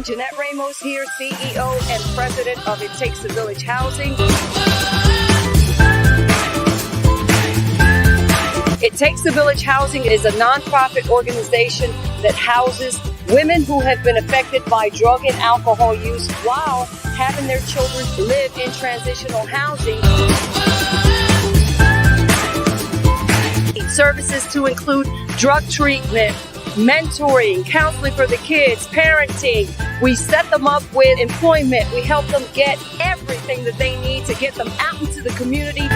Jeanette Ramos here, CEO and President of It Takes a Village Housing. It Takes a Village Housing is a nonprofit organization that houses women who have been affected by drug and alcohol use while having their children live in transitional housing. Services to include drug treatment, mentoring, counseling for the kids, parenting. We set them up with employment. We help them get everything that they need to get them out into the community.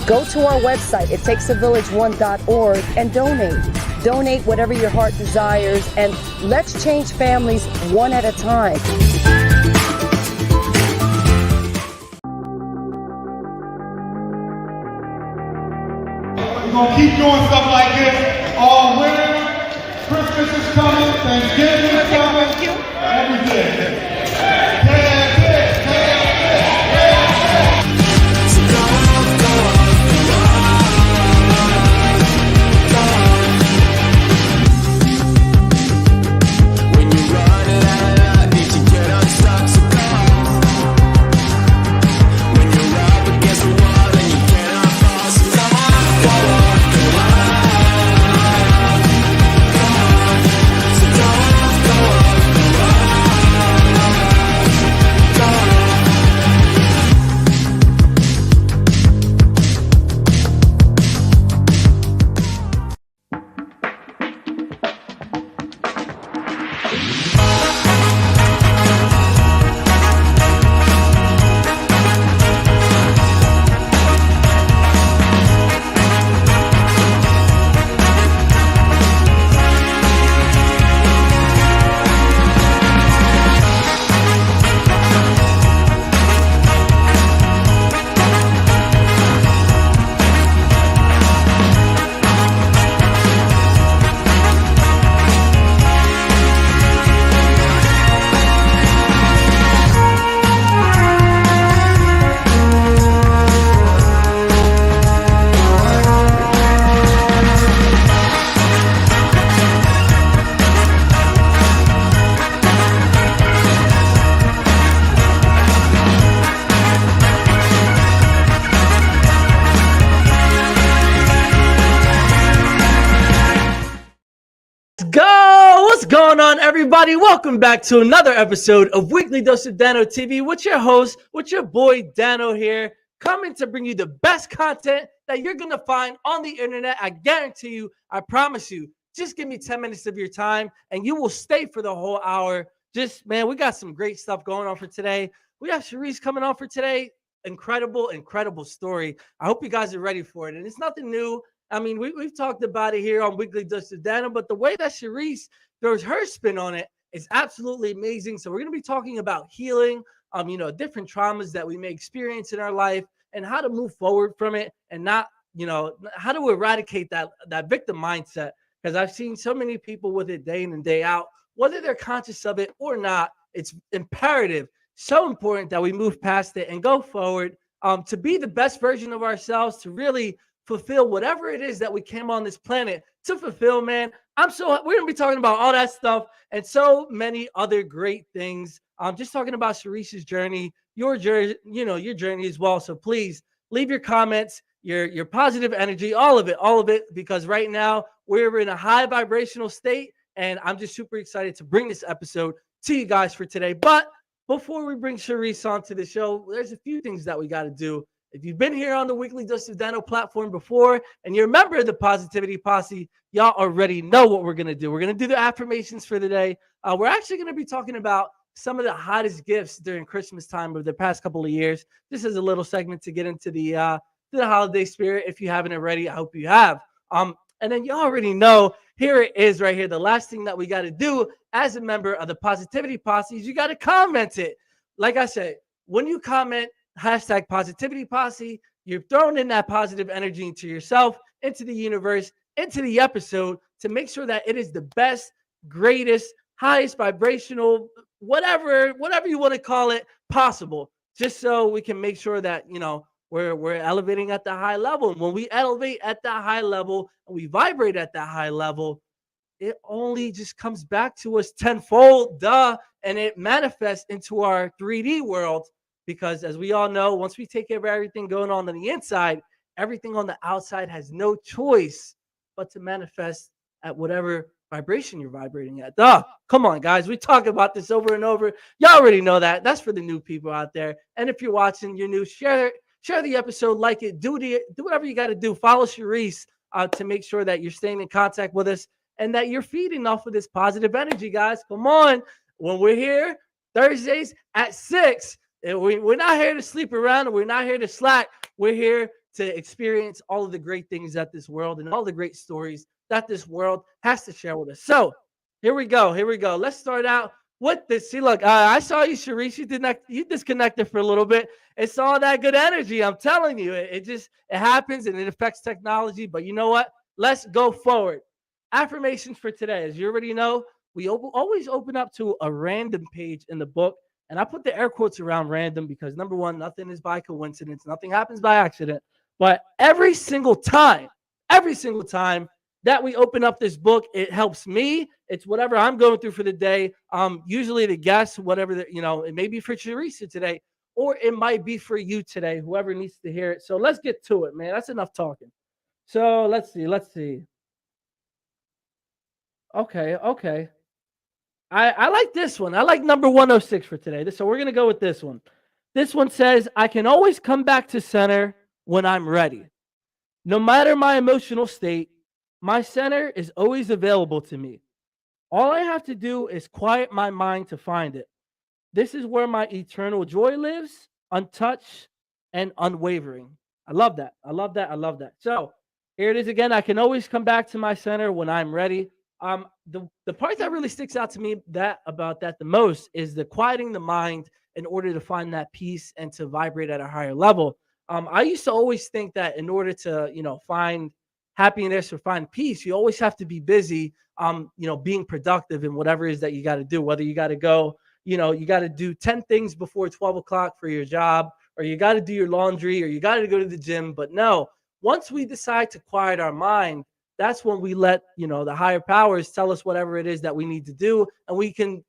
Go to our website, ittakesavillage1.org, and donate. Donate whatever your heart desires, and let's change families one at a time. We're going to keep doing stuff like this all winter. Christmas is coming, Thanksgiving is coming, everything. What's going on, everybody? Welcome back to another episode of Weekly Dose of Dano TV with your host, with your boy Dano here, coming to bring you the best content that you're going to find on the internet. I guarantee you, I promise you, just give me 10 minutes of your time and you will stay for the whole hour. Man, we got some great stuff going on for today. We have Sharice coming on for today. Incredible story. I hope you guys are ready for it. And it's nothing new. I mean, we've talked about it here on Weekly Dose of Dano, but the way that Sharice throws her spin on it is absolutely amazing. So we're going to be talking about healing, different traumas that we may experience in our life and how to move forward from it and not, how to eradicate that victim mindset. Because I've seen so many people with it day in and day out, whether they're conscious of it or not. It's imperative, so important that we move past it and go forward to be the best version of ourselves, to really fulfill whatever it is that we came on this planet to fulfill, man. We're going to be talking about all that stuff and so many other great things. I'm just talking about Sharice's journey, your journey as well. So please leave your comments, your positive energy, all of it, because right now we're in a high vibrational state and I'm just super excited to bring this episode to you guys for today. But before we bring Sharice onto the show, there's a few things that we got to do. If you've been here on the Weekly Dose of Dano platform before and you're a member of the Positivity Posse, y'all already know what we're going to do. We're going to do the affirmations for the day. We're actually going to be talking about some of the hottest gifts during Christmas time of the past couple of years. This is a little segment to get into the holiday spirit. If you haven't already, I hope you have. And then you already know, here it is right here. The last thing that we got to do as a member of the Positivity Posse is you got to comment it. Like I said, when you comment, hashtag Positivity Posse, you're throwing in that positive energy into yourself, into the universe, into the episode to make sure that it is the best, greatest, highest vibrational, whatever you want to call it, possible. Just so we can make sure that, we're elevating at the high level. And when we elevate at that high level and we vibrate at that high level, it only just comes back to us tenfold, and it manifests into our 3D world. Because as we all know, once we take care of everything going on the inside, everything on the outside has no choice but to manifest at whatever vibration you're vibrating at. Come on, guys. We talk about this over and over. Y'all already know that. That's for the new people out there. And if you're watching, you're new, share the episode, like it, do whatever you got to do. Follow Sharice to make sure that you're staying in contact with us and that you're feeding off of this positive energy, guys. Come on. When we're here Thursdays at 6, we're not here to sleep around, and we're not here to slack. We're here to experience all of the great things that this world and all the great stories that this world has to share with us. So here we go. Let's start out with this. See, look, I saw you, Sharice. You disconnected for a little bit. It's all that good energy. I'm telling you, it happens and it affects technology. But you know what? Let's go forward. Affirmations for today. As you already know, we always open up to a random page in the book. And I put the air quotes around random because, number one, nothing is by coincidence. Nothing happens by accident. But every single time that we open up this book, it helps me. It's whatever I'm going through for the day. Usually to guess whatever, it may be for Teresa today, or it might be for you today, whoever needs to hear it. So let's get to it, man. That's enough talking. So let's see. Okay. I like this one. I like number 106 for today. So we're going to go with this one. This one says, I can always come back to center when I'm ready. No matter my emotional state, my center is always available to me. All I have to do is quiet my mind to find it. This is where my eternal joy lives, untouched and unwavering. I love that. So here it is again. I can always come back to my center when I'm ready. The part that really sticks out to me about that the most is the quieting the mind in order to find that peace and to vibrate at a higher level. I used to always think that in order to, find happiness or find peace, you always have to be busy, being productive in whatever it is that you got to do, whether you got to go, you got to do 10 things before 12 o'clock for your job, or you got to do your laundry, or you got to go to the gym. But no, once we decide to quiet our mind, that's when we let, the higher powers tell us whatever it is that we need to do, and we can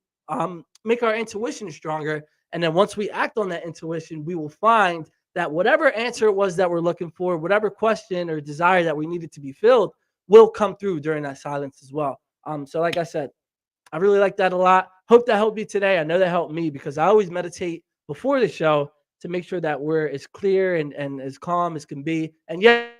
make our intuition stronger. And then once we act on that intuition, we will find that whatever answer it was that we're looking for, whatever question or desire that we needed to be filled, will come through during that silence as well. So like I said, I really like that a lot. Hope that helped you today. I know that helped me because I always meditate before the show to make sure that we're as clear and as calm as can be. And yet,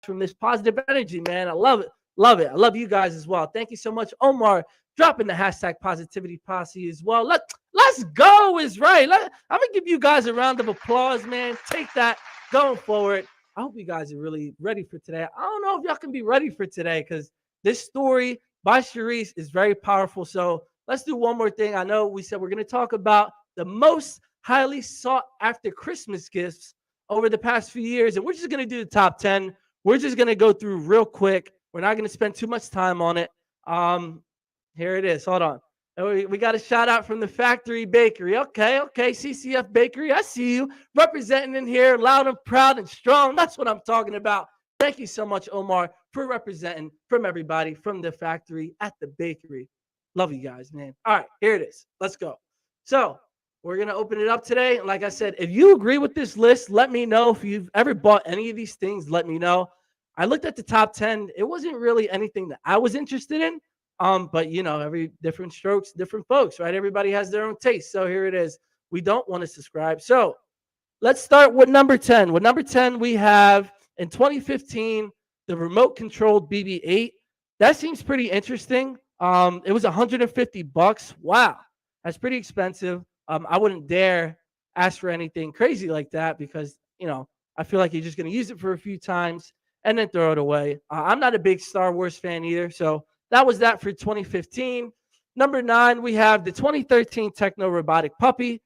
from this positive energy, man. I love it. I love you guys as well. Thank you so much, Omar, dropping the hashtag Positivity Posse as well. Let's go is right. I'm gonna give you guys a round of applause, man. Take that going forward. I hope you guys are really ready for today. I don't know if y'all can be ready for today because this story by Sharice is very powerful. So let's do one more thing. I know we said we're gonna talk about the most highly sought after Christmas gifts over the past few years, and we're just gonna do the top 10. We're just going to go through real quick. We're not going to spend too much time on it. Here it is. Hold on. We got a shout out from the Factory Bakery. Okay. CCF Bakery. I see you representing in here loud and proud and strong. That's what I'm talking about. Thank you so much, Omar, for representing from everybody from the factory at the bakery. Love you guys, man. All right, here it is. Let's go. So we're going to open it up today. Like I said, if you agree with this list, let me know. If you've ever bought any of these things, let me know. I looked at the top 10. It wasn't really anything that I was interested in. But, every different strokes, different folks, right? Everybody has their own taste. So here it is. We don't want to subscribe. So let's start with number 10. With number 10, we have in 2015, the remote controlled BB-8. That seems pretty interesting. It was $150. Wow. That's pretty expensive. I wouldn't dare ask for anything crazy like that because, I feel like you're just going to use it for a few times and then throw it away. I'm not a big Star Wars fan either. So that was that for 2015. Number 9, we have the 2013 Techno Robotic Puppy.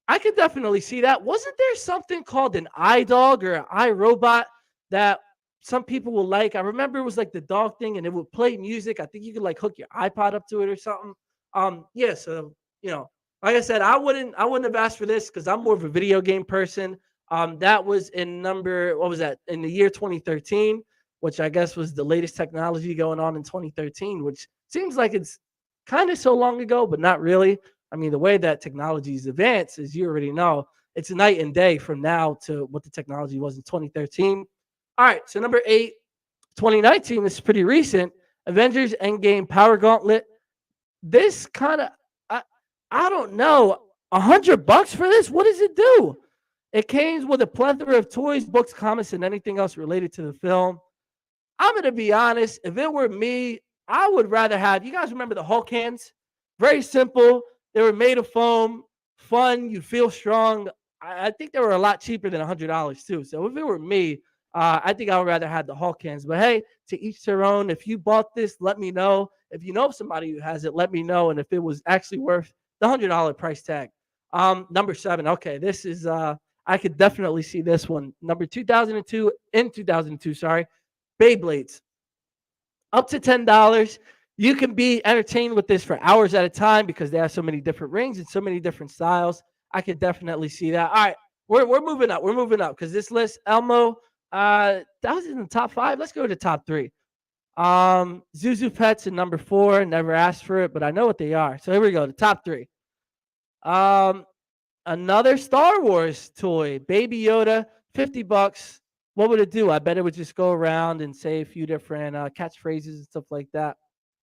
I could definitely see that. Wasn't there something called an iDog or an iRobot that some people will like? I remember it was like the dog thing and it would play music. I think you could like hook your iPod up to it or something. Yeah, so, Like I said, I wouldn't have asked for this because I'm more of a video game person. That was in what was that? In the year 2013, which I guess was the latest technology going on in 2013, which seems like it's kind of so long ago, but not really. I mean, the way that technology is advanced, as you already know, it's night and day from now to what the technology was in 2013. All right, so number 8, 2019, this is pretty recent. Avengers Endgame Power Gauntlet. This kind of, I don't know, $100 for this? What does it do? It came with a plethora of toys, books, comics, and anything else related to the film. I'm going to be honest. If it were me, I would rather have, you guys remember the Hulk hands? Very simple. They were made of foam, fun. You feel strong. I think they were a lot cheaper than $100 too. So if it were me, I think I would rather have the Hulk hands. But hey, to each their own. If you bought this, let me know. If you know of somebody who has it, let me know. And if it was actually worth the $100 price tag. Number 7. Okay, this is I could definitely see this one. Number 2002, sorry. Beyblades. Up to $10. You can be entertained with this for hours at a time because they have so many different rings and so many different styles. I could definitely see that. All right, we're moving up. We're moving up because this list, Elmo, that was in the top 5. Let's go to the top 3. Zuzu Pets in number 4. Never asked for it, but I know what they are. So here we go. The top 3. Another Star Wars toy, Baby Yoda, $50. What would it do? I bet it would just go around and say a few different catchphrases and stuff like that.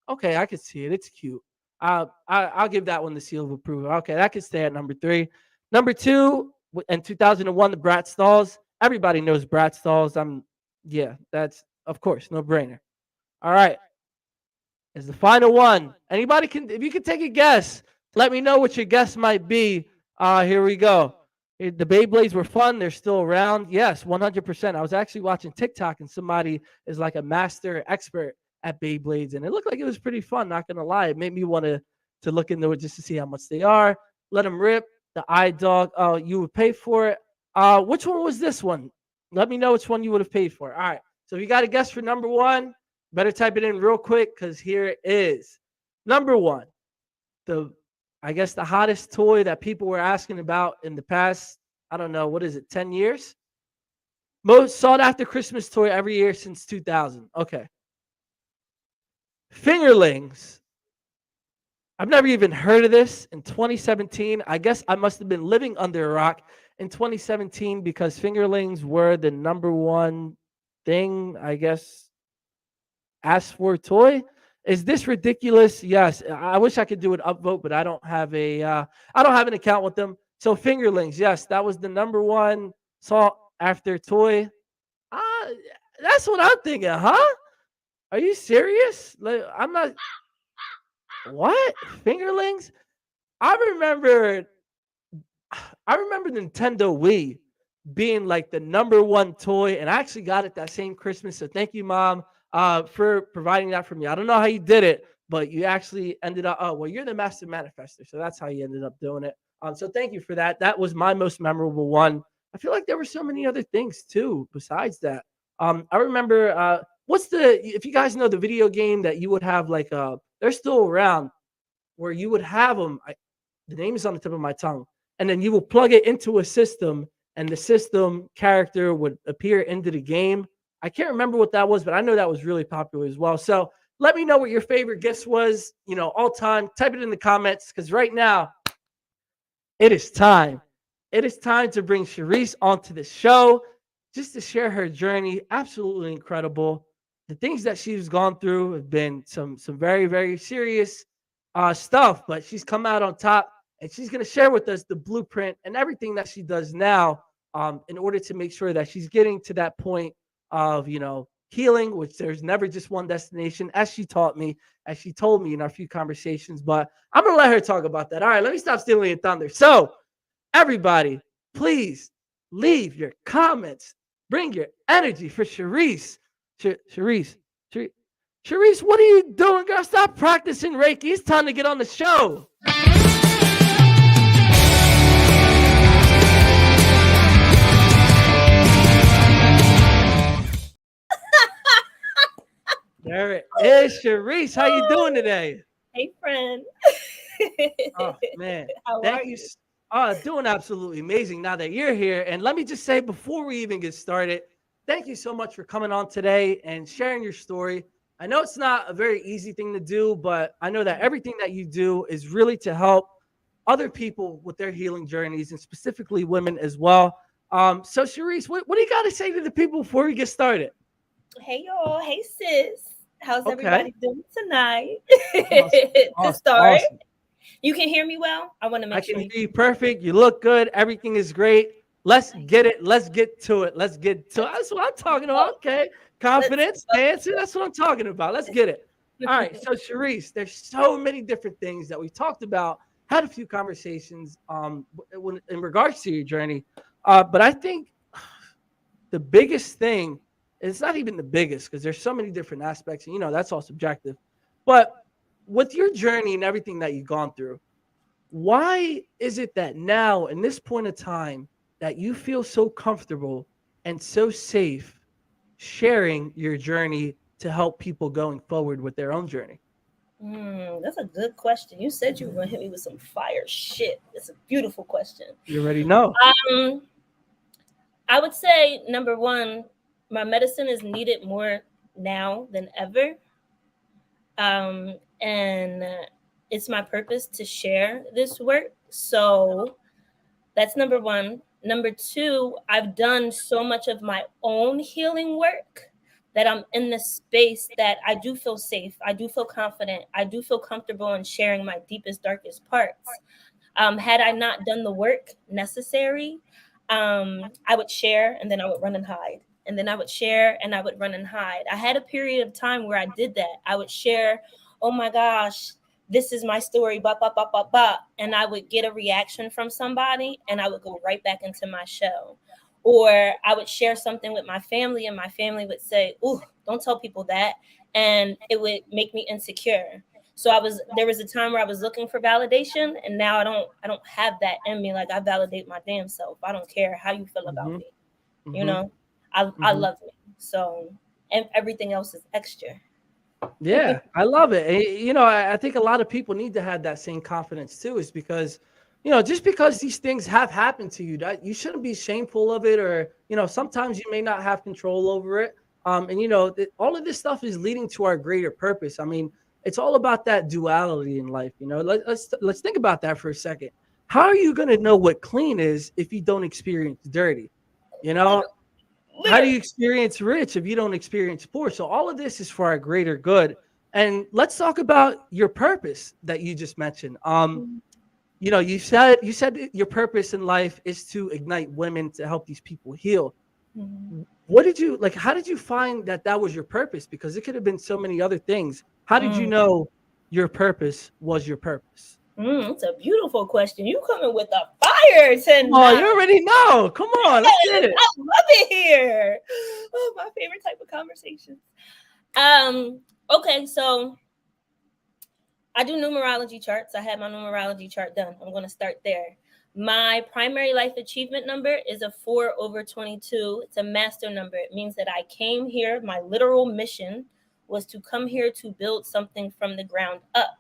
Okay, I could see it. It's cute. I'll give that one the seal of approval. Okay, that could stay at number 3. Number 2, in 2001, the Bratz dolls. Everybody knows Bratz dolls. Yeah, that's, of course, no brainer. All right. Is the final one. Anybody can, if you can take a guess, let me know what your guess might be. Here we go. The Beyblades were fun. They're still around. Yes, 100%. I was actually watching TikTok and somebody is like a master expert at Beyblades, and it looked like it was pretty fun. Not gonna lie, it made me want to look into it just to see how much they are. Let them rip. The eye dog. Oh, you would pay for it. Which one was this one? Let me know which one you would have paid for. All right. So if you got a guess for number 1, better type it in real quick because here it is. Number 1, I guess the hottest toy that people were asking about in the past, I don't know, what is it, 10 years? Most sought after Christmas toy every year since 2000. Okay. Fingerlings. I've never even heard of this in 2017. I guess I must have been living under a rock in 2017 because fingerlings were the number 1 thing, I guess, asked for toy. Is this ridiculous? Yes. I wish I could do an upvote, but I don't have an account with them. So fingerlings, yes, that was the number 1 sought after toy. That's what I'm thinking, huh? Are you serious? Like, I'm not. What? Fingerlings? I remember Nintendo Wii being like the number 1 toy, and I actually got it that same Christmas. So thank you, Mom, for providing that for me. I don't know how you did it, but you actually ended up. Oh, well, you're the master manifester, so that's how you ended up doing it. So thank you for that. That was my most memorable one. I feel like there were so many other things too besides that. I remember if you guys know the video game that you would have like they're still around where you would have them. The name is on the tip of my tongue, and then you will plug it into a system, and the system character would appear into the game. I can't remember what that was, but I know that was really popular as well. So let me know what your favorite gifts was, all time. Type it in the comments because right now it is time. It is time to bring Sharice onto the show just to share her journey. Absolutely incredible. The things that she's gone through have been some very, very serious stuff, but she's come out on top, and she's going to share with us the blueprint and everything that she does now in order to make sure that she's getting to that point of, healing, which there's never just one destination, as she told me in our few conversations. But I'm going to let her talk about that. All right, let me stop stealing your thunder. So everybody, please leave your comments. Bring your energy for Sharice. Sharice, what are you doing, girl? Stop practicing Reiki. It's time to get on the show. There it is, Sharice. How you doing today? Hey, friend. Oh man, How are thank you. you? Doing absolutely amazing now that you're here. And let me just say before we even get started, thank you so much for coming on today and sharing your story. I know it's not a very easy thing to do, but I know that everything that you do is really to help other people with their healing journeys and specifically women as well. So Sharice, what do you got to say to the people before we get started? Hey y'all, hey sis. How's Okay. everybody doing tonight? Awesome. To Awesome. start, Awesome. you can hear me well? I want to I make can sure hear you you can. perfect. You look good. Everything is great. Let's Nice. get it. Let's get to it. Let's get to it. Let's That's what I'm talking go. about. Okay. Let's Confidence, dancing. That's what I'm talking about. Let's get it. All right. go. So, Sharice, there's so many different things that we talked about, had a few conversations in regards to your journey. But I think the biggest thing, it's not even the biggest because there's so many different aspects, and that's all subjective. But with your journey and everything that you've gone through, why is it that now in this point of time that you feel so comfortable and so safe sharing your journey to help people going forward with their own journey? That's a good question. You said you were gonna hit me with some fire shit. It's a beautiful question. You already know. Um, I would say number one, my medicine is needed more now than ever. And it's my purpose to share this work. So that's number one. Number two, I've done so much of my own healing work that I'm in this space that I do feel safe. I do feel confident. I do feel comfortable in sharing my deepest, darkest parts. Had I not done the work necessary, I would share and then I would run and hide. And then I would share and I would run and hide. I had a period of time where I did that. I would share, oh my gosh, this is my story, ba ba ba ba ba. And I would get a reaction from somebody and I would go right back into my shell. Or I would share something with my family and my family would say, ooh, don't tell people that. And it would make me insecure. So there was a time where I was looking for validation and now I don't have that in me. Like I validate my damn self. I don't care how you feel about Mm-hmm. me. You Mm-hmm. know, I Mm-hmm. love me. So and everything else is extra. Yeah, I love it. I think a lot of people need to have that same confidence too, is because, just because these things have happened to you, that you shouldn't be shameful of it, or, sometimes you may not have control over it. And all of this stuff is leading to our greater purpose. I mean, it's all about that duality in life. Let's think about that for a second. How are you going to know what clean is if you don't experience dirty? You know, Literally, how do you literally. experience rich if you don't experience poor? So all of this is for our greater good. And let's talk about your purpose that you just mentioned. You said that your purpose in life is to ignite women to help these people heal. Mhm. What did you like? How did you find that that was your purpose? Because it could have been so many other things. How did you Mm. know your purpose was your purpose? It's a beautiful question. You coming with the fire Oh, you tonight. already know. Come on, let's Yes, get it. I love it here. Oh, my favorite type of conversation. Okay, so I do numerology charts. I had my numerology chart done. I'm going to start there. My primary life achievement number is a 4/22. It's a master number. It means that I came here. My literal mission was to come here to build something from the ground up.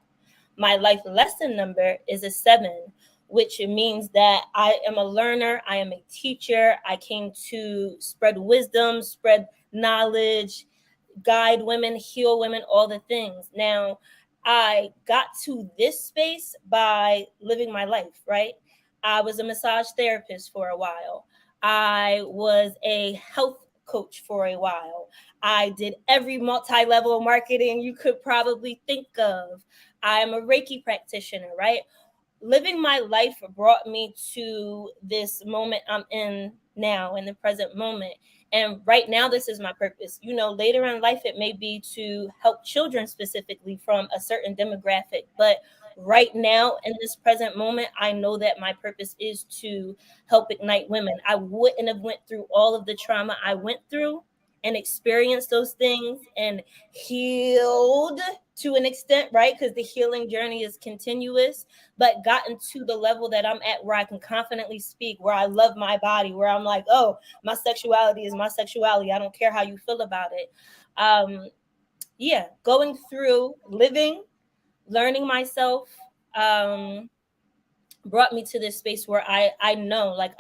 My life lesson number is a 7, which means that I am a learner. I am a teacher. I came to spread wisdom, spread knowledge, guide women, heal women, all the things. Now, I got to this space by living my life, right? I was a massage therapist for a while. I was a health coach for a while. I did every multi level marketing you could probably think of. I'm a Reiki practitioner, right? Living my life brought me to this moment I'm in now, in the present moment. And right now, this is my purpose. Later in life, it may be to help children specifically from a certain demographic. But right now, in this present moment, I know that my purpose is to help ignite women. I wouldn't have went through all of the trauma I went through and experienced those things and healed to an extent, right? Because the healing journey is continuous, but gotten to the level that I'm at where I can confidently speak, where I love my body, where I'm like, oh, my sexuality is my sexuality. I don't care how you feel about it. Yeah, going through living, learning myself, brought me to this space where I know, like,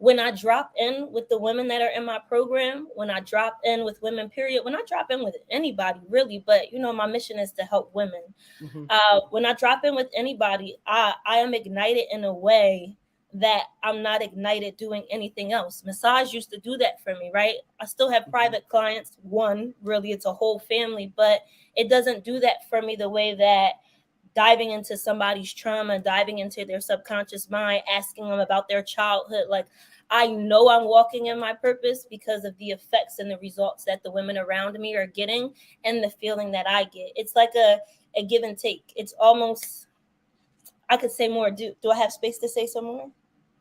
when I drop in with the women that are in my program, when I drop in with women, period, when I drop in with anybody really, but you know, my mission is to help women. Mm-hmm. When I drop in with anybody, I am ignited in a way that I'm not ignited doing anything else. Massage used to do that for me, right? I still have private clients. One, really, it's a whole family, but it doesn't do that for me the way that diving into somebody's trauma, diving into their subconscious mind, asking them about their childhood. Like, I know I'm walking in my purpose because of the effects and the results that the women around me are getting and the feeling that I get. It's like a give and take. It's almost, I could say more. Do I have space to say some more?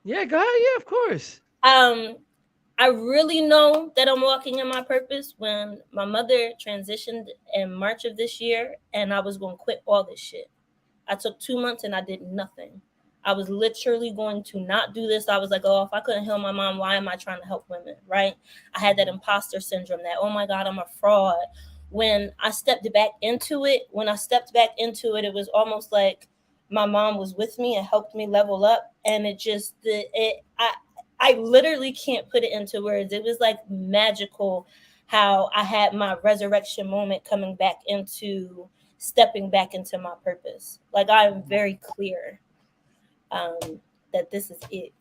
Yeah, go ahead. Yeah, of course. I really know that I'm walking in my purpose when my mother transitioned in March of this year, and I was going to quit all this shit. I took 2 months and I did nothing. I was literally going to not do this. I was like, oh, if I couldn't heal my mom, why am I trying to help women, right? I had that imposter syndrome, that, oh my God, I'm a fraud. When I stepped back into it, it was almost like my mom was with me and helped me level up. And I literally can't put it into words. It was like magical how I had my resurrection moment coming back into stepping back into my purpose. Like, I'm very clear that this is it.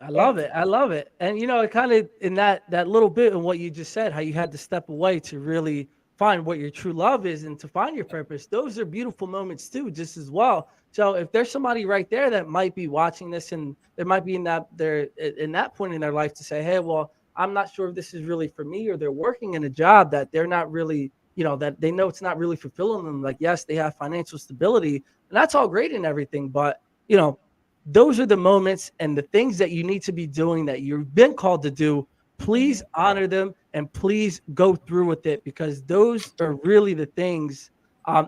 I love it. I love it. And you know, it kind of in that little bit in what you just said, how you had to step away to really find what your true love is and to find your purpose. Those are beautiful moments too, just as well. So if there's somebody right there that might be watching this and there might be in that point in their life to say, hey, well, I'm not sure if this is really for me, or they're working in a job that they're not really, you know, that they know it's not really fulfilling them. Like, yes, they have financial stability and that's all great and everything, but you know, those are the moments and the things that you need to be doing that you've been called to do. Please honor them and please go through with it, because those are really the things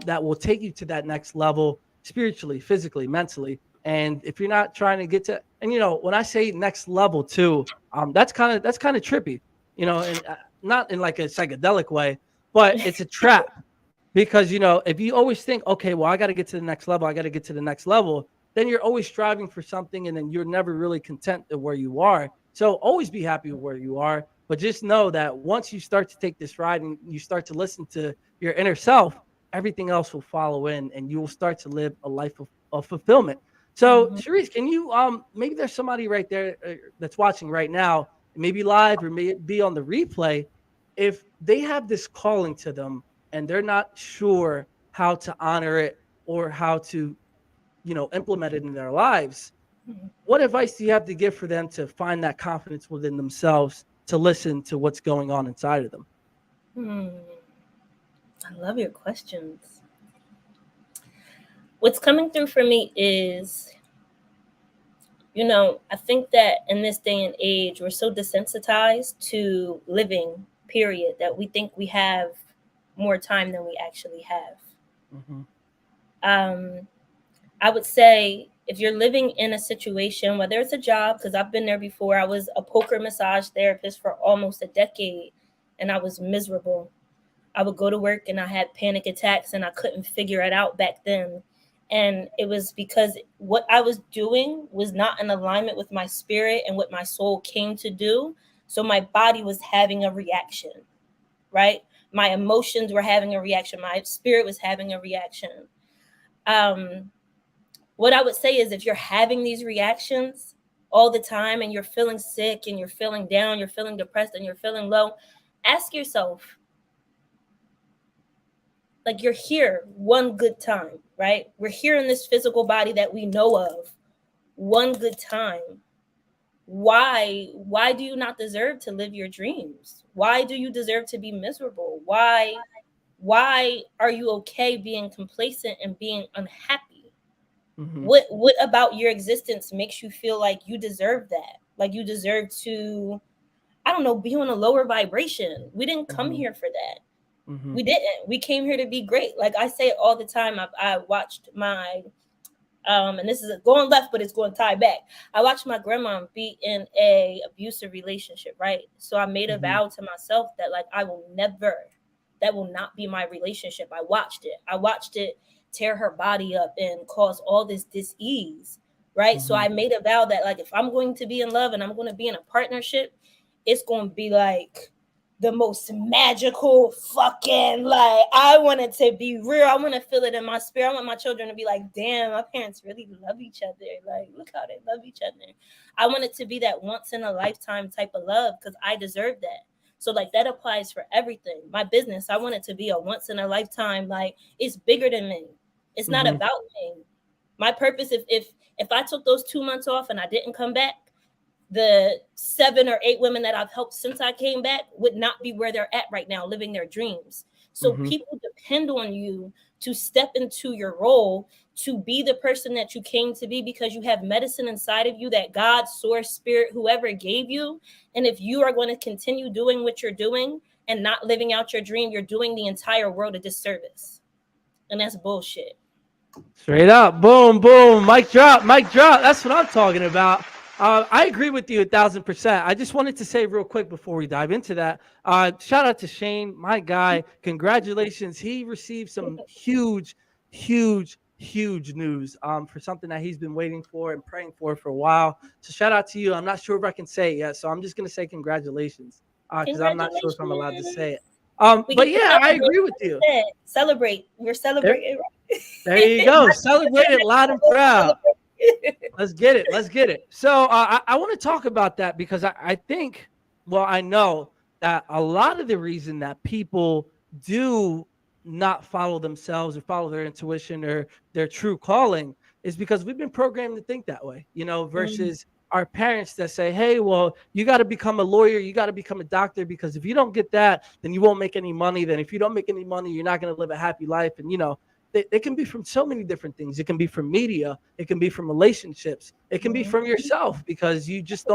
that will take you to that next level spiritually, physically, mentally. And if you're not trying to get to, and you know, when I say next level too, that's kind of trippy, you know, and not in like a psychedelic way, but it's a trap. Because you know, if you always think, okay, well, I got to get to the next level, then you're always striving for something, and then you're never really content to where you are. So always be happy with where you are, but just know that once you start to take this ride and you start to listen to your inner self, everything else will follow in, and you will start to live a life of fulfillment. So, Sharice, can you maybe there's somebody right there that's watching right now, maybe live or maybe on the replay, if they have this calling to them and they're not sure how to honor it or how to, you know, implement it in their lives, what advice do you have to give for them to find that confidence within themselves to listen to what's going on inside of them? I love your questions. What's coming through for me is, you know, I think that in this day and age, we're so desensitized to living, period, that we think we have more time than we actually have. I would say if you're living in a situation, whether it's a job, because I've been there before, I was a poker massage therapist for almost a decade and I was miserable. I would go to work and I had panic attacks and I couldn't figure it out back then. And it was because what I was doing was not in alignment with my spirit and what my soul came to do. So my body was having a reaction, right? My emotions were having a reaction. My spirit was having a reaction. What I would say is, if you're having these reactions all the time and you're feeling sick and you're feeling down, you're feeling depressed and you're feeling low, ask yourself, like, you're here one good time, right? We're here in this physical body that we know of one good time. Why do you not deserve to live your dreams? Why do you deserve to be miserable? Why are you okay being complacent and being unhappy? What about your existence makes you feel like you deserve that? Like you deserve to, I don't know, be on a lower vibration. We didn't come here for that. We didn't. We came here to be great. Like I say it all the time. I watched my, and this is going left, but it's going to tie back. I watched my grandma be in a abusive relationship, right? So I made a vow to myself that, like, I will never, that will not be my relationship. I watched it tear her body up and cause all this dis-ease, right? So I made a vow that, like, if I'm going to be in love and I'm going to be in a partnership, it's going to be like the most magical fucking, like, I want it to be real. I want to feel it in my spirit. I want my children to be like, damn, my parents really love each other. Like, look how they love each other. I want it to be that once in a lifetime type of love, because I deserve that. So, like, that applies for everything. My business, I want it to be a once in a lifetime. Like, it's bigger than me. It's not about me. My purpose, if I took those 2 months off and I didn't come back, the 7 or 8 women that I've helped since I came back would not be where they're at right now, living their dreams. So people depend on you to step into your role, to be the person that you came to be, because you have medicine inside of you that God, source, spirit, whoever gave you. And if you are going to continue doing what you're doing and not living out your dream, you're doing the entire world a disservice. And that's bullshit. Straight up, boom, boom, mic drop, mic drop. That's what I'm talking about. I agree with you 1,000%. I just wanted to say real quick before we dive into that. Shout out to Shane, my guy. Congratulations. He received some huge, huge, huge news for something that he's been waiting for and praying for a while. So shout out to you. I'm not sure if I can say it yet, so I'm just going to say congratulations because I'm not sure if I'm allowed to say it. But yeah, I agree with you. Celebrate. We're celebrating. There you go. Celebrate it loud and proud. Let's get it. Let's get it. So I want to talk about that because I think, well, I know that a lot of the reason that people do not follow themselves or follow their intuition or their true calling is because we've been programmed to think that way, versus our parents that say, hey, well, you got to become a lawyer. You got to become a doctor, because if you don't get that, then you won't make any money. Then if you don't make any money, you're not going to live a happy life. And, it can be from so many different things. It can be from media. It can be from relationships. It can be from yourself, because you just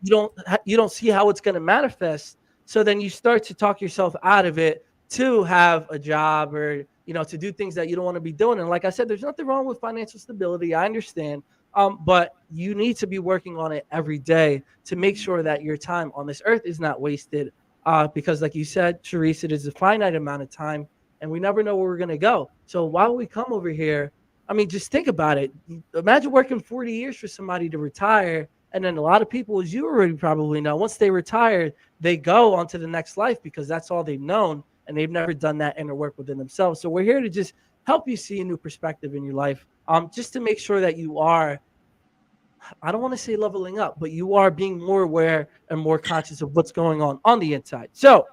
you don't see how it's going to manifest. So then you start to talk yourself out of it to have a job or, to do things that you don't want to be doing. And like I said, there's nothing wrong with financial stability. I understand. But you need to be working on it every day to make sure that your time on this earth is not wasted. Because like you said, Sharice, it is a finite amount of time, and we never know where we're going to go. So why would we come over here? I mean, just think about it. Imagine working 40 years for somebody to retire. And then a lot of people, as you already probably know, once they retire, they go on to the next life because that's all they've known. And they've never done that inner work within themselves. So we're here to just help you see a new perspective in your life, just to make sure that you are, I don't want to say leveling up, but you are being more aware and more conscious of what's going on the inside. So,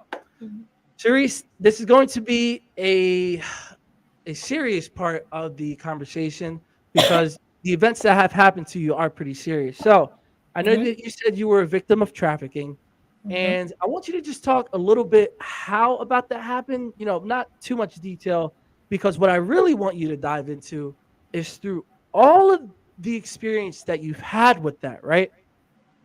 Sharice, this is going to be a serious part of the conversation because the events that have happened to you are pretty serious. So I know that you said you were a victim of trafficking, and I want you to just talk a little bit how about that happened, not too much detail, because what I really want you to dive into is through all of the experience that you've had with that, right?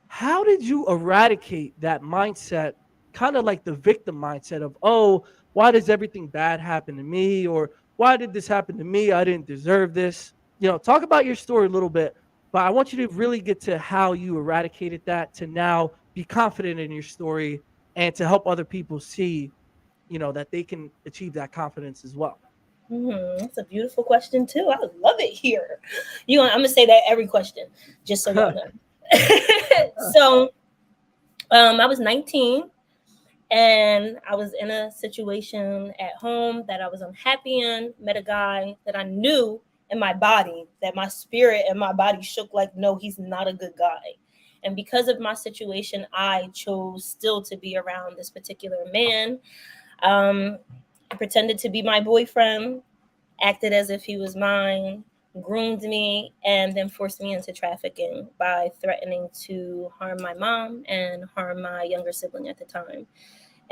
How did you eradicate that mindset, kind of like the victim mindset of, oh, why does everything bad happen to me? Or why did this happen to me? I didn't deserve this. Talk about your story a little bit, but I want you to really get to how you eradicated that to now be confident in your story and to help other people see, that they can achieve that confidence as well. That's a beautiful question too. I love it here. I'm gonna say that every question, just so y'all know. So, I was 19, and I was in a situation at home that I was unhappy in. Met a guy that I knew in my body, that my spirit and my body shook like, no, he's not a good guy. And because of my situation, I chose still to be around this particular man. I pretended to be my boyfriend, acted as if he was mine, groomed me, and then forced me into trafficking by threatening to harm my mom and harm my younger sibling at the time.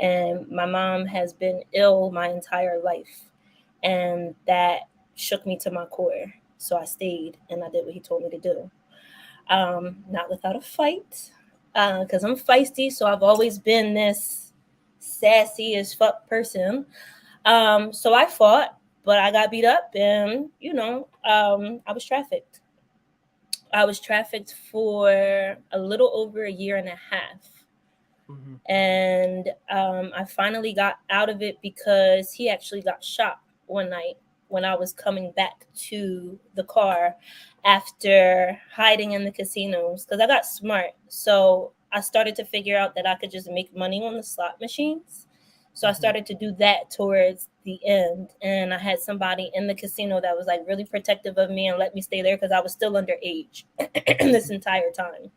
And my mom has been ill my entire life, and that shook me to my core. So I stayed and I did what he told me to do. Not without a fight, because I'm feisty, so I've always been this sassy as fuck person. So I fought, but I got beat up, and I was trafficked. I was trafficked for a little over a year and a half. And I finally got out of it because he actually got shot one night when I was coming back to the car after hiding in the casinos, because I got smart. So I started to figure out that I could just make money on the slot machines. So I started to do that towards the end. And I had somebody in the casino that was like really protective of me and let me stay there because I was still underage this entire time.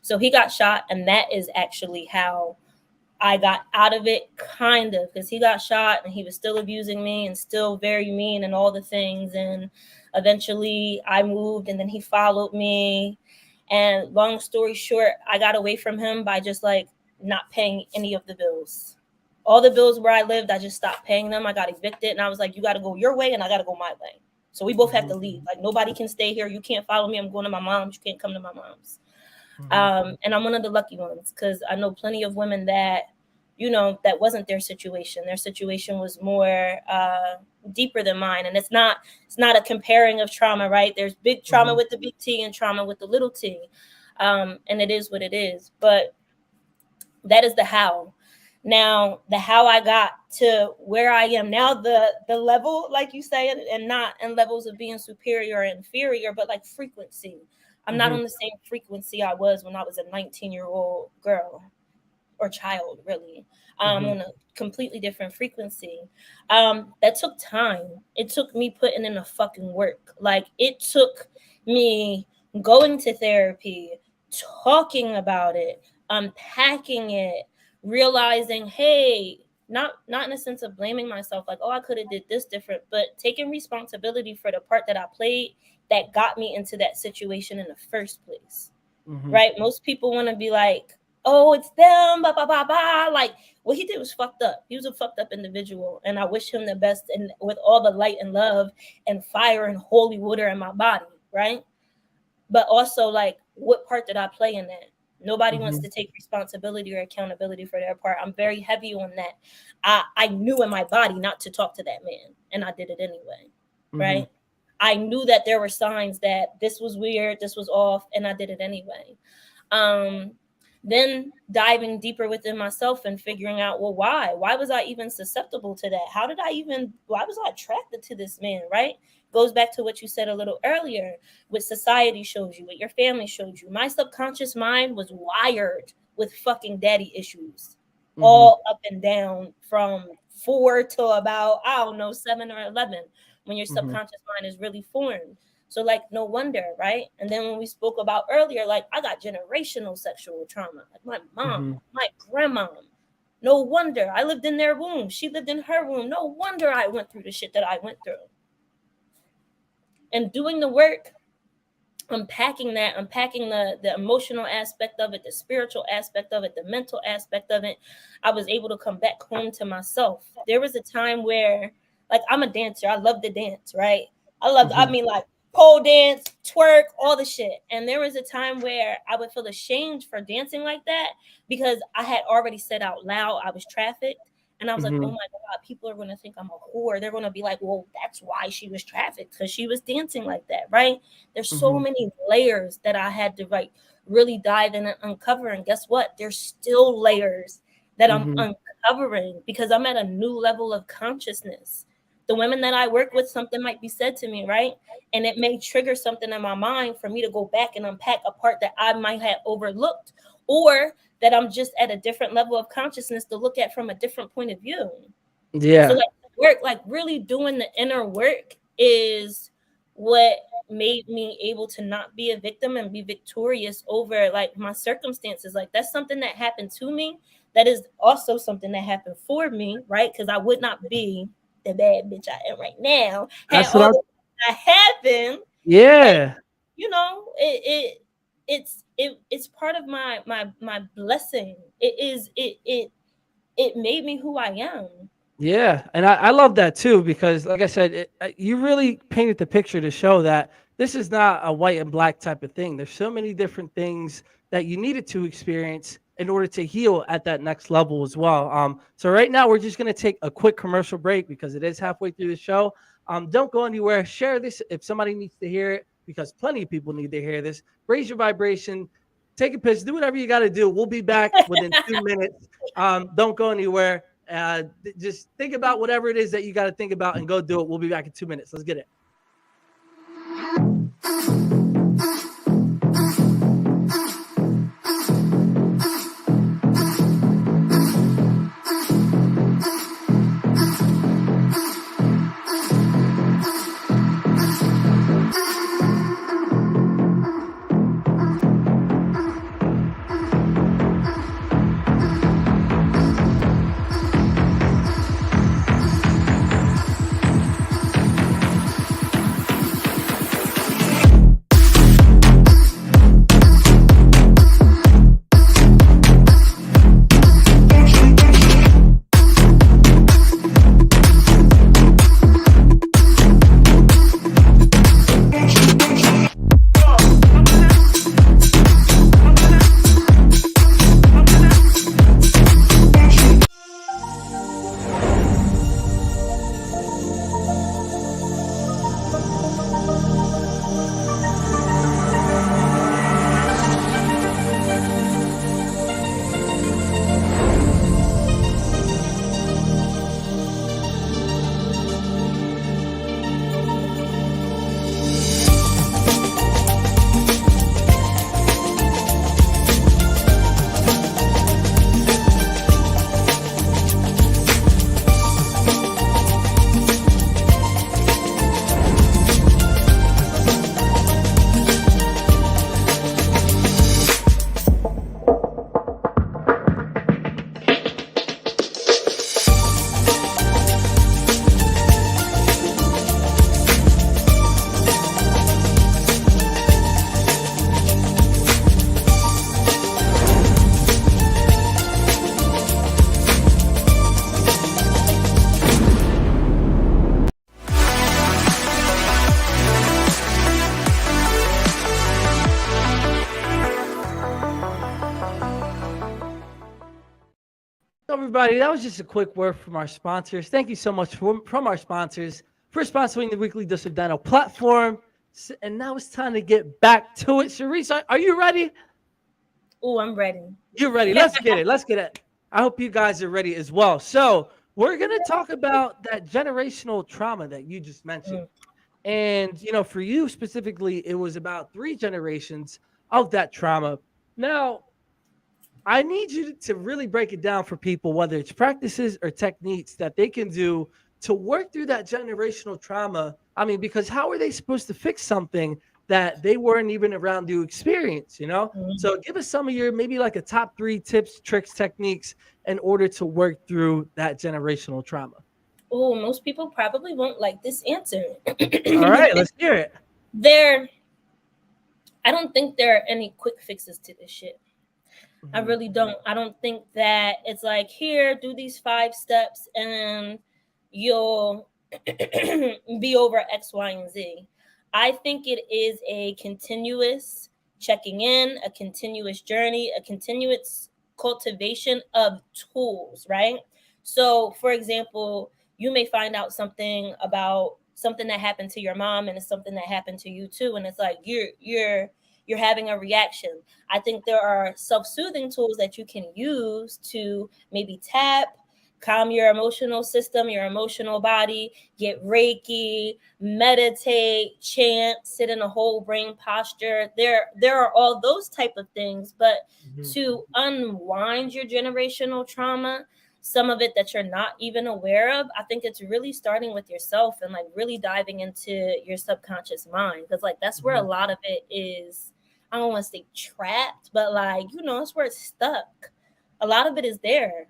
So he got shot, and that is actually how I got out of it, kind of, because he got shot and he was still abusing me and still very mean and all the things. And eventually I moved, and then he followed me. And long story short, I got away from him by just like not paying any of the bills. All the bills where I lived, I just stopped paying them. I got evicted, and I was like, you got to go your way and I got to go my way. So we both have to leave. Like, nobody can stay here. You can't follow me. I'm going to my mom's. You can't come to my mom's. And I'm one of the lucky ones, because I know plenty of women that, you know, that wasn't their situation. Their situation was more deeper than mine. And it's not a comparing of trauma, right? There's big trauma with the big T and trauma with the little t. And it is what it is. But that is the how. Now, the how I got to where I am now, the level, like you say, and not in levels of being superior or inferior, but like frequency. I'm not on the same frequency I was when I was a 19-year-old girl or child, really. On a completely different frequency. That took time. It took me putting in the fucking work. Like, it took me going to therapy, talking about it, unpacking it, realizing, hey, not in a sense of blaming myself, like, oh, I could have did this different, but taking responsibility for the part that I played that got me into that situation in the first place. Right? Most people want to be like, oh, it's them, blah, blah, blah, blah. Like, what he did was fucked up. He was a fucked up individual, and I wish him the best, and with all the light and love and fire and holy water in my body, right? But also, like, what part did I play in that? Nobody wants to take responsibility or accountability for their part. I'm very heavy on that. I knew in my body not to talk to that man, and I did it anyway, right? I knew that there were signs that this was weird, this was off, and I did it anyway. Then diving deeper within myself and figuring out, well, why was I even susceptible to that? Why was I attracted to this man, right? Goes back to what you said a little earlier, what society shows you, what your family showed you. My subconscious mind was wired with fucking daddy issues, all up and down from 4 to about, I don't know, 7 or 11, when your subconscious mind is really formed. So, like, no wonder, right? And then when we spoke about earlier, like, I got generational sexual trauma. Like, my mom, my grandma. No wonder. I lived in their womb. She lived in her womb. No wonder I went through the shit that I went through. And doing the work, unpacking the emotional aspect of it, the spiritual aspect of it, the mental aspect of it, I was able to come back home to myself. There was a time where, like, I'm a dancer. I love to dance, right? I mean, like, pole dance, twerk, all the shit. And there was a time where I would feel ashamed for dancing like that, because I had already said out loud I was trafficked. And I was like, oh my God, people are going to think I'm a whore. They're going to be like, well, that's why she was trafficked, because she was dancing like that, right? There's so many layers that I had to, like, really dive in and uncover. And guess what? There's still layers that I'm uncovering, because I'm at a new level of consciousness. The women that I work with, something might be said to me, right? And it may trigger something in my mind for me to go back and unpack a part that I might have overlooked, or that I'm just at a different level of consciousness to look at from a different point of view. Yeah. So, like, work, like, really doing the inner work is what made me able to not be a victim and be victorious over, like, my circumstances. Like, that's something that happened to me. That is also something that happened for me, right? Because I would not be the bad bitch I am right now had all that happened. Yeah. And, you know, it's part of my blessing. It made me who I am. Yeah, and I love that too, because like I said, you really painted the picture to show that this is not a white and black type of thing. There's so many different things that you needed to experience in order to heal at that next level as well. So right now we're just gonna take a quick commercial break because it is halfway through the show. Don't go anywhere. Share this if somebody needs to hear it, because plenty of people need to hear this. Raise your vibration, take a piss, do whatever you got to do. We'll be back within 2 minutes. Don't go anywhere. Just think about whatever it is that you got to think about and go do it. We'll be back in 2 minutes. Let's get it. Everybody, that was just a quick word from our sponsors. Thank you so much from our sponsors for sponsoring the Weekly Dose of Dano platform. And now it's time to get back to it. Sharice, are you ready? Oh, I'm ready. You're ready. Let's get it. Let's get it. I hope you guys are ready as well. So we're going to talk about that generational trauma that you just mentioned. And, you know, for you specifically, it was about 3 generations of that trauma. Now, I need you to really break it down for people, whether it's practices or techniques that they can do to work through that generational trauma. I mean, because how are they supposed to fix something that they weren't even around to experience, you know? So give us some of your, maybe like a top 3 tips, tricks, techniques in order to work through that generational trauma. Oh, most people probably won't like this answer. All right, let's hear it. I don't think there are any quick fixes to this shit. I really don't. I don't think that it's like, here, do these 5 steps and you'll be over X, Y, and Z. I think it is a continuous checking in, a continuous journey, a continuous cultivation of tools, right? So, for example, you may find out something about something that happened to your mom and it's something that happened to you too. And it's like, you're having a reaction. I think there are self-soothing tools that you can use to maybe tap, calm your emotional system, your emotional body, get Reiki, meditate, chant, sit in a whole brain posture. There are all those type of things, but to unwind your generational trauma, some of it that you're not even aware of, I think it's really starting with yourself and like really diving into your subconscious mind. Because like that's where a lot of it is. I don't want to say trapped, but like, you know, it's where it's stuck. A lot of it is there.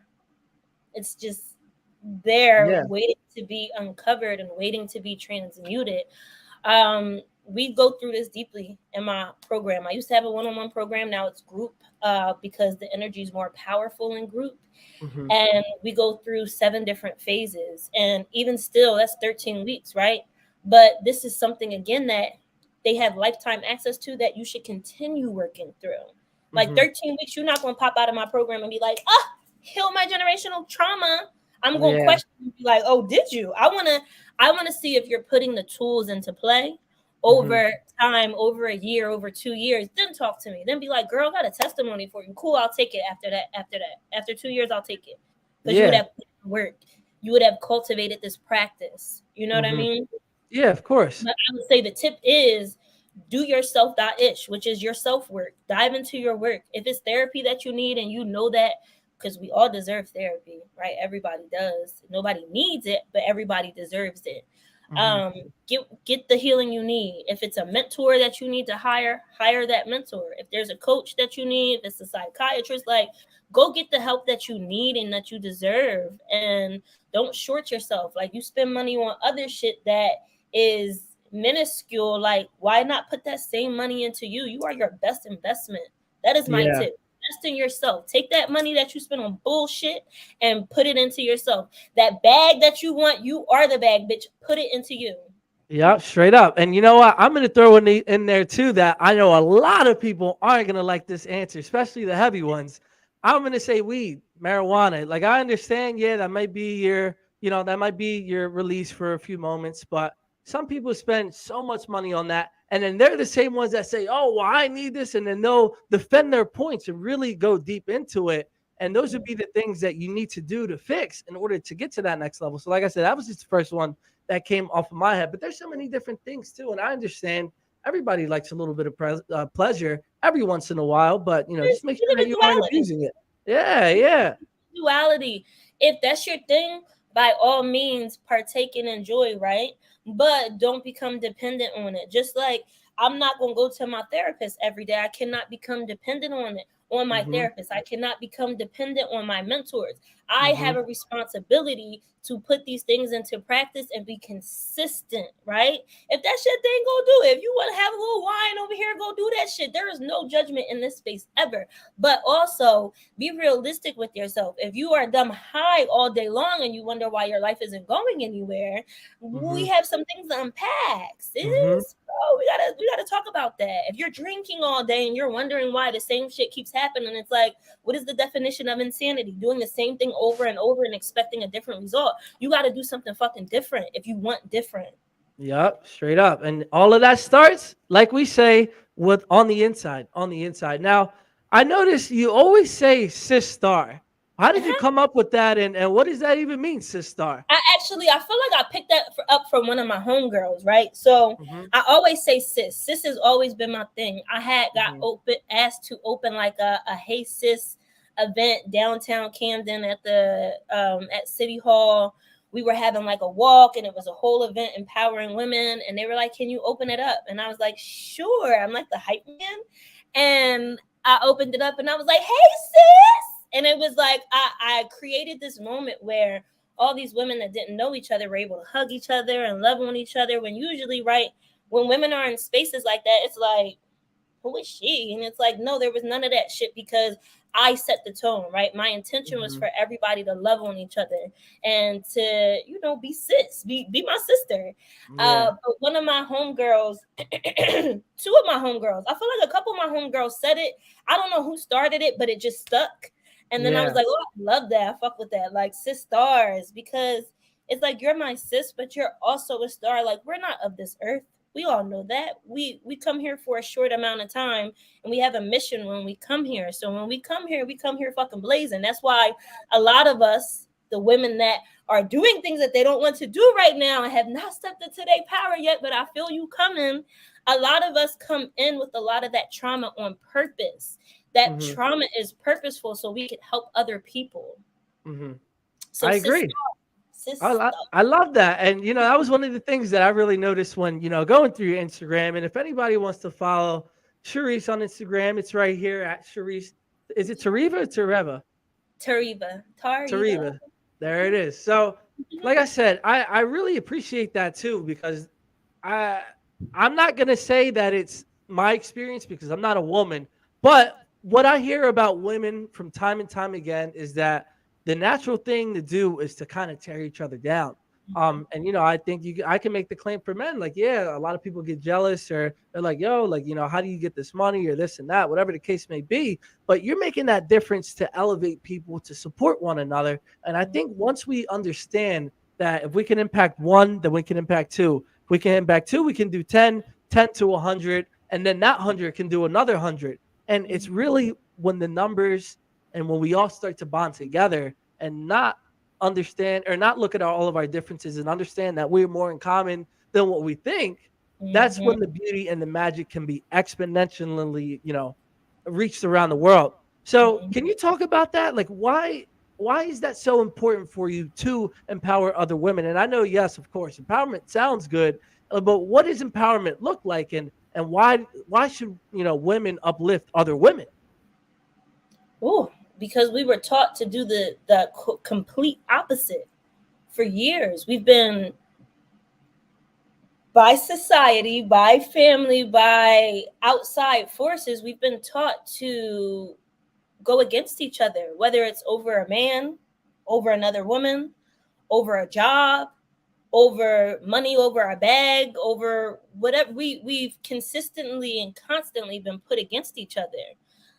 It's just there waiting to be uncovered and waiting to be transmuted. We go through this deeply in my program. I used to have a one-on-one program. Now it's group because the energy is more powerful in group. And we go through 7 different phases. And even still, that's 13 weeks, right? But this is something, again, that they have lifetime access to that you should continue working through. Like 13 weeks, you're not going to pop out of my program and be like, heal my generational trauma. I'm going to question and be like, oh, did you? I want to see if you're putting the tools into play over time, over a year, over 2 years. Then talk to me. Then be like, girl, I got a testimony for you. Cool, I'll take it after that. After 2 years, I'll take it. Because you would have work, you would have cultivated this practice. You know what I mean? Yeah, of course. But I would say the tip is do your self-ish, which is your self-work. Dive into your work. If it's therapy that you need and you know that, because we all deserve therapy, right? Everybody does. Nobody needs it, but everybody deserves it. Get the healing you need. If it's a mentor that you need to hire that mentor. If there's a coach that you need, if it's a psychiatrist, like go get the help that you need and that you deserve. And don't short yourself. Like you spend money on other shit that is minuscule. Like why not put that same money into you? You are your best investment. That is my tip. Invest in yourself. Take that money that you spend on bullshit and put it into yourself. That bag that you want, you are the bag, bitch. Put it into you. Yeah, straight up. And you know what? I'm going to throw in there too that I know a lot of people aren't going to like this answer, especially the heavy ones. I'm going to say weed, marijuana. Like I understand, yeah, that might be your release for a few moments, but some people spend so much money on that. And then they're the same ones that say, oh, well, I need this. And then they'll defend their points and really go deep into it. And those would be the things that you need to do to fix in order to get to that next level. So like I said, that was just the first one that came off of my head. But there's so many different things too. And I understand everybody likes a little bit of pleasure every once in a while. But, just make sure that you aren't abusing it. Yeah. Duality. If that's your thing, by all means, partake and enjoy, right? But don't become dependent on it. Just like I'm not going to go to my therapist every day. I cannot become dependent on my therapist. I cannot become dependent on my mentors. I have a responsibility to put these things into practice and be consistent, right? If that shit thing, go do it. If you want to have a little wine over here, go do that shit. There is no judgment in this space ever. But also be realistic with yourself. If you are dumb high all day long and you wonder why your life isn't going anywhere, we have some things to unpack, sis. Bro, we gotta talk about that. If you're drinking all day and you're wondering why the same shit keeps happening, it's like, what is the definition of insanity? Doing the same thing over and over and expecting a different result. You got to do something fucking different if you want different. Yep, straight up. And all of that starts, like we say, with on the inside. Now, I noticed you always say sis star. How did you come up with that? And what does that even mean, sis star? I feel like I picked that up from one of my homegirls, right? So I always say sis. Sis has always been my thing. I had got asked to open like a Hey Sis event downtown Camden at the at City Hall. We were having like a walk and it was a whole event empowering women. And they were like, can you open it up? And I was like, sure. I'm like the hype man. And I opened it up and I was like, hey, sis. And it was like, I created this moment where all these women that didn't know each other were able to hug each other and love on each other. When usually, right, when women are in spaces like that, it's like, who is she? And it's like, no, there was none of that shit because I set the tone, right? My intention was for everybody to love on each other and to, be sis, be my sister. But one of my homegirls, two of my homegirls, I feel like a couple of my homegirls said it. I don't know who started it, but it just stuck. And then I was like, oh, I love that. I fuck with that. Like sis stars, because it's like, you're my sis, but you're also a star. Like we're not of this earth. We all know that. We come here for a short amount of time and we have a mission when we come here. So when we come here fucking blazing. That's why a lot of us, the women that are doing things that they don't want to do right now and have not stepped into their power yet, but I feel you coming. A lot of us come in with a lot of that trauma on purpose. That trauma is purposeful so we can help other people. So I agree. I love that. And, that was one of the things that I really noticed when, going through your Instagram. And if anybody wants to follow Sharice on Instagram, it's right here at Sharice. Is it Tareva or Tareva? Tareva. There it is. So, like I said, I really appreciate that too, because I'm not going to say that it's my experience because I'm not a woman. But what I hear about women from time and time again is that the natural thing to do is to kind of tear each other down. And, I think I can make the claim for men. Like, yeah, a lot of people get jealous or they're like, yo, like, how do you get this money or this and that, whatever the case may be. But you're making that difference to elevate people, to support one another. And I think once we understand that if we can impact one, then we can impact two. If we can impact two, we can do 10 to 100. And then that 100 can do another 100. And it's really when the numbers and when we all start to bond together and not understand or not look at all of our differences and understand that we're more in common than what we think, that's Mhm. when the beauty and the magic can be exponentially, reached around the world. So, Mhm. can you talk about that? Like, why is that so important for you to empower other women? And I know, yes, of course, empowerment sounds good, but what does empowerment look like, and why should women uplift other women? Ooh, because we were taught to do the complete opposite for years. We've been, by society, by family, by outside forces, we've been taught to go against each other, whether it's over a man, over another woman, over a job, over money, over a bag, over whatever. We've consistently and constantly been put against each other.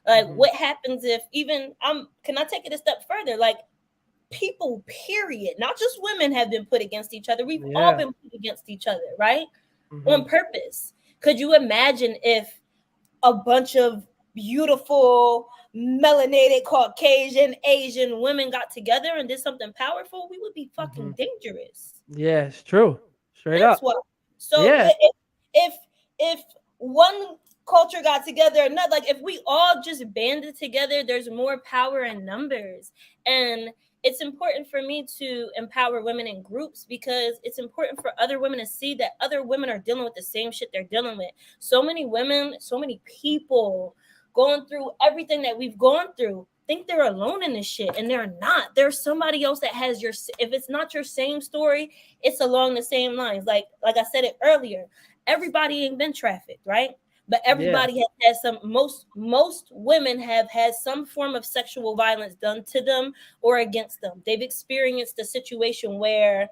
Like, Hmm. what happens if even can I take it a step further? Like, people, period, not just women, have been put against each other. We've all Yeah. been put against each other, right? Hmm. On purpose. Could you imagine if a bunch of beautiful, melanated, Caucasian, Asian women got together and did something powerful? We would be Hmm. fucking dangerous. Yeah, it's true. Straight That's up. what. So Yeah. if one culture got together, not like if we all just banded together, there's more power in numbers. And it's important for me to empower women in groups because it's important for other women to see that other women are dealing with the same shit they're dealing with. So many women, so many people going through everything that we've gone through think they're alone in this shit, and they're not. There's somebody else that has your, if it's not your same story, it's along the same lines. Like I said it earlier, everybody ain't been trafficked, right? But Yeah. everybody has had some. Most women have had some form of sexual violence done to them or against them. They've experienced a situation where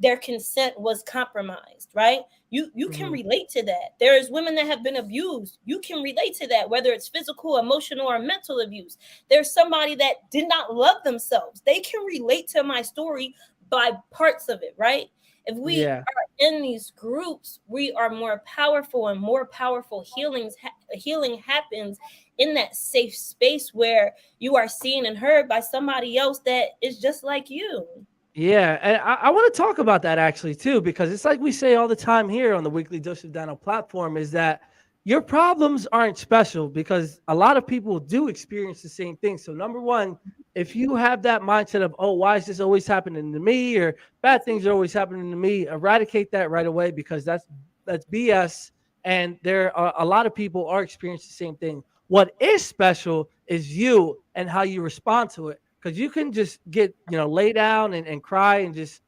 their consent was compromised, right? You can Hmm. relate to that. There's women that have been abused. You can relate to that, whether it's physical, emotional, or mental abuse. There's somebody that did not love themselves. They can relate to my story by parts of it, right? If we Yeah. are in these groups, we are more powerful, and more powerful healing happens in that safe space where you are seen and heard by somebody else that is just like you. Yeah, and I want to talk about that actually too, because it's like we say all the time here on the Weekly Dose of Dano platform is that your problems aren't special because a lot of people do experience the same thing. So number one, if you have that mindset of, oh, why is this always happening to me, or bad things are always happening to me, eradicate that right away because that's BS. And there are a lot of people are experiencing the same thing. What is special is you and how you respond to it, because you can just get lay down and cry and just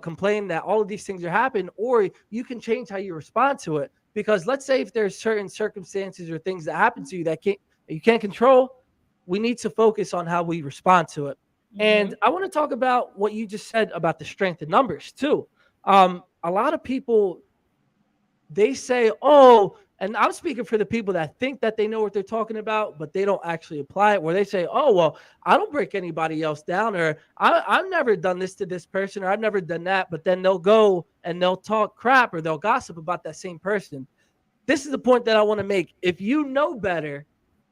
complain that all of these things are happening, or you can change how you respond to it. Because let's say if there's certain circumstances or things that happen to you that you can't control, we need to focus on how we respond to it. And Mhm. I want to talk about what you just said about the strength in numbers too. A lot of people, they say, oh, and I'm speaking for the people that think that they know what they're talking about, but they don't actually apply it, where they say, oh, well, I don't break anybody else down, or I've never done this to this person, or I've never done that. But then they'll go and they'll talk crap or they'll gossip about that same person. This is the point that I want to make. If you know better,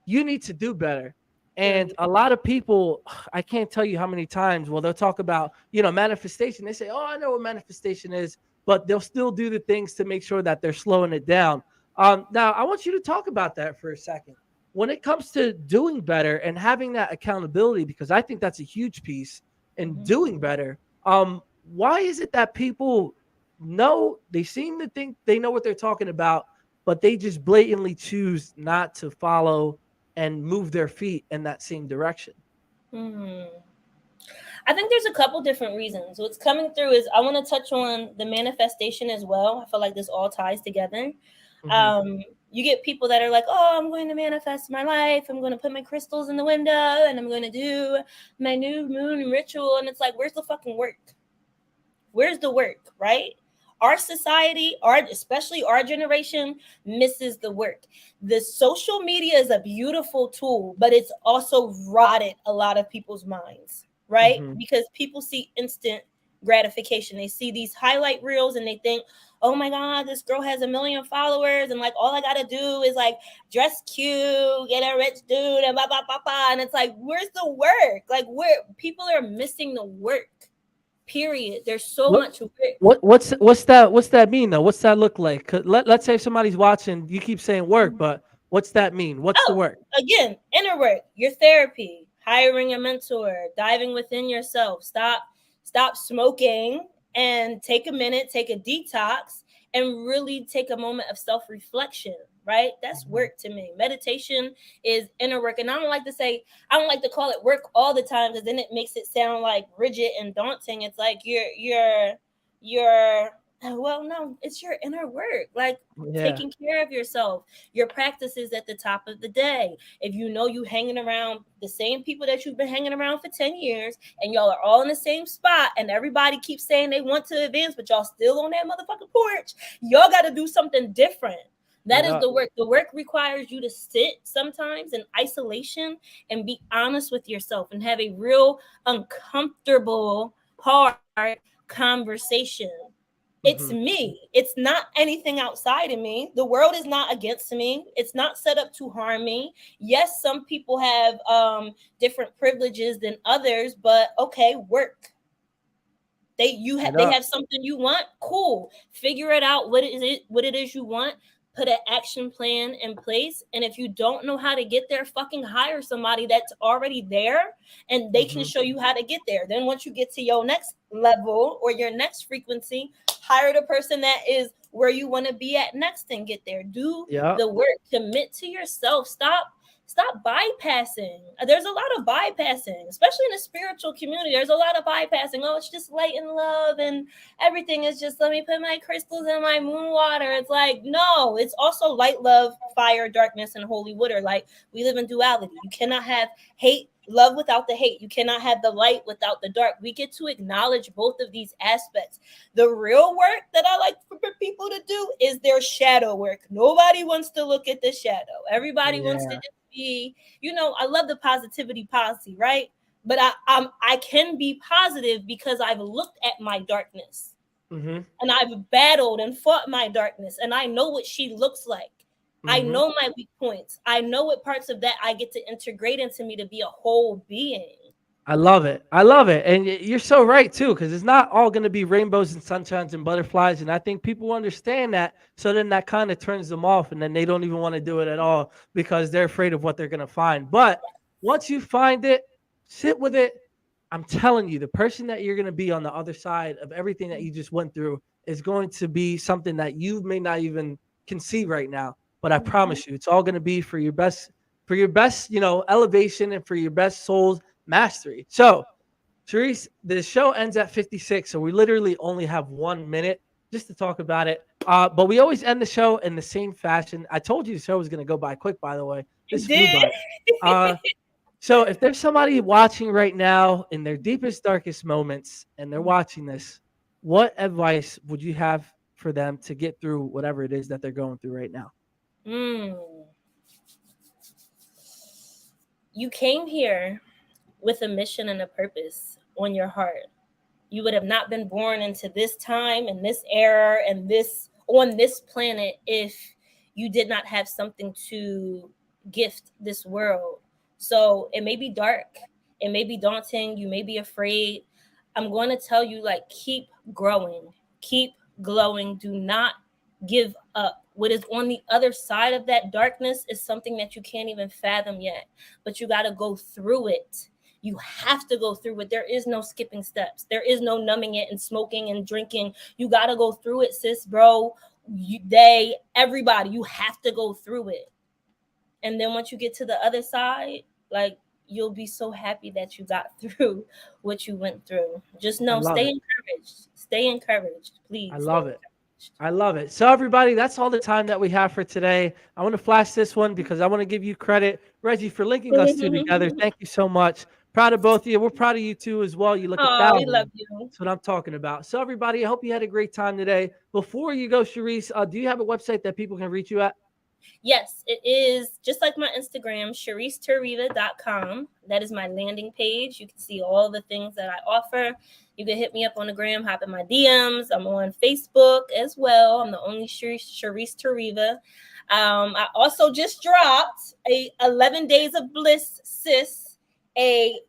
you need to do better. And Period. a lot of people, I can't tell you how many times, well, they'll talk about, manifestation. They say, oh, I know what manifestation is, but they'll still do the things to make sure that they're slowing it down. Now, I want you to talk about that for a second. When it comes to doing better and having that accountability, because I think that's a huge piece in Mhm. doing better. Why is it that people know, they seem to think they know what they're talking about, but they just blatantly choose not to follow and move their feet in that same direction? Hmm. I think there's a couple different reasons. What's coming through is I want to touch on the manifestation as well. I feel like this all ties together. Hmm. You get people that are like, oh, I'm going to manifest my life. I'm going to put my crystals in the window and I'm going to do my new moon ritual. And it's like, where's the fucking work? Where's the work, right? Our society, especially our generation, misses the work. The social media is a beautiful tool, but it's also rotted a lot of people's minds, right? Hmm. Because people see instant gratification. They see these highlight reels and they think, oh my God, this girl has 1 million followers, and like all I gotta do is like dress cute, get a rich dude, and blah blah blah blah. And it's like, where's the work? Like, where people are missing the work. Period. There's so much work. What's that mean though? What's that look like? 'Cause let's say if somebody's watching, you keep saying work, but what's that mean? What's the work? Again, inner work, your therapy, hiring a mentor, diving within yourself. Stop smoking and take a minute, take a detox, and really take a moment of self-reflection, right? That's work to me. Meditation is inner work. And I don't like to call it work all the time, because then it makes it sound like rigid and daunting. It's like you're well, no, it's your inner work, like taking care of yourself, your practices at the top of the day. If you know you hanging around the same people that you've been hanging around for 10 years, and y'all are all in the same spot, and everybody keeps saying they want to advance, but y'all still on that motherfucking porch, y'all got to do something different. That is the work. The work requires you to sit sometimes in isolation and be honest with yourself and have a real uncomfortable, hard conversation. It's me. It's not anything outside of me. The world is not against me. It's not set up to harm me. Yes, some people have different privileges than others, but okay, work. They have something you want. Cool. Figure it out. What it is you want. Put an action plan in place. And if you don't know how to get there, fucking hire somebody that's already there, and they can show you how to get there. Then once you get to your next level or your next frequency, hire the person that is where you want to be at next and get there. Do the work. Commit to yourself. Stop bypassing. There's a lot of bypassing, especially in the spiritual community. There's a lot of bypassing. Oh, it's just light and love, and everything is just, let me put my crystals in my moon water. It's like, no, it's also light, love, fire, darkness, and holy water. Like, we live in duality. You cannot have love without the hate. You cannot have the light without the dark. We get to acknowledge both of these aspects. The real work that I like for people to do is their shadow work. Nobody wants to look at the shadow. Everybody wants to just be, I love the Positivity Posse, right? But I can be positive because I've looked at my darkness, and I've battled and fought my darkness, and I know what she looks like. I know my weak points. I know what parts of that I get to integrate into me to be a whole being. I love it. And you're so right too, because it's not all going to be rainbows and sunshines and butterflies. And I think people understand that. So then that kind of turns them off, and then they don't even want to do it at all because they're afraid of what they're going to find. But once you find it, sit with it. I'm telling you, the person that you're going to be on the other side of everything that you just went through is going to be something that you may not even can see right now. But I promise you, it's all going to be for your best, elevation, and for your best soul's mastery. So, Sharice, the show ends at 56, so we literally only have 1 minute just to talk about it. But we always end the show in the same fashion. I told you the show was going to go by quick, by the way. This flew by. So if there's somebody watching right now in their deepest, darkest moments, and they're watching this, what advice would you have for them to get through whatever it is that they're going through right now? You came here with a mission and a purpose on your heart. You would have not been born into this time and this era and on this planet if you did not have something to gift this world. So it may be dark, it may be daunting, you may be afraid. I'm going to tell you, like, keep growing, keep glowing, do not give up. What is on the other side of that darkness is something that you can't even fathom yet, but you got to go through it. You have to go through it. There is no skipping steps. There is no numbing it and smoking and drinking. You got to go through it, sis, bro. Everybody, you have to go through it. And then once you get to the other side, like, you'll be so happy that you got through what you went through. Just know, stay encouraged. Stay encouraged, please. I love it. I love it. So everybody, that's all the time that we have for today. I want to flash this one because I want to give you credit, Reggie, for linking us two together. Thank you so much. Proud of both of you. We're proud of you too as well. You look at that. We love you. That's what I'm talking about. So everybody, I hope you had a great time today. Before you go, Sharice, do you have a website that people can reach you at? Yes, it is just like my Instagram, sharicetareva.com. That is my landing page. You can see all the things that I offer. You can hit me up on the gram, hop in my DMs. I'm on Facebook as well. I'm the only Sharice Tareva. I also just dropped a 11 Days of Bliss, sis, a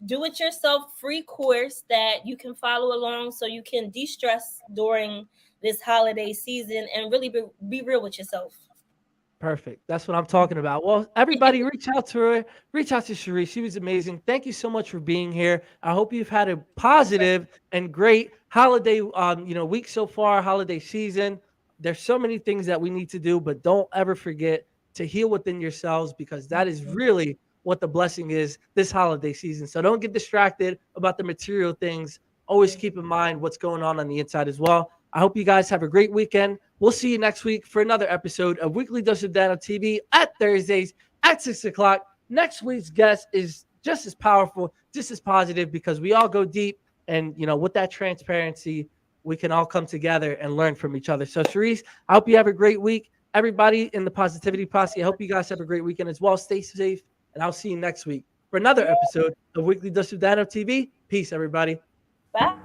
do-it-yourself free course that you can follow along so you can de-stress during this holiday season and really be real with yourself. Perfect. That's what I'm talking about. Well, everybody reach out to her. Reach out to Sharice. She was amazing. Thank you so much for being here. I hope you've had a positive and great holiday week so far, holiday season. There's so many things that we need to do, but don't ever forget to heal within yourselves, because that is really what the blessing is this holiday season. So don't get distracted about the material things. Always keep in mind what's going on the inside as well. I hope you guys have a great weekend. We'll see you next week for another episode of Weekly Dose of Dano TV at Thursdays at 6 o'clock. Next week's guest is just as powerful, just as positive, because we all go deep. And, with that transparency, we can all come together and learn from each other. So, Sharice, I hope you have a great week. Everybody in the Positivity Posse, I hope you guys have a great weekend as well. Stay safe, and I'll see you next week for another episode of Weekly Dose of Dano TV. Peace, everybody. Bye.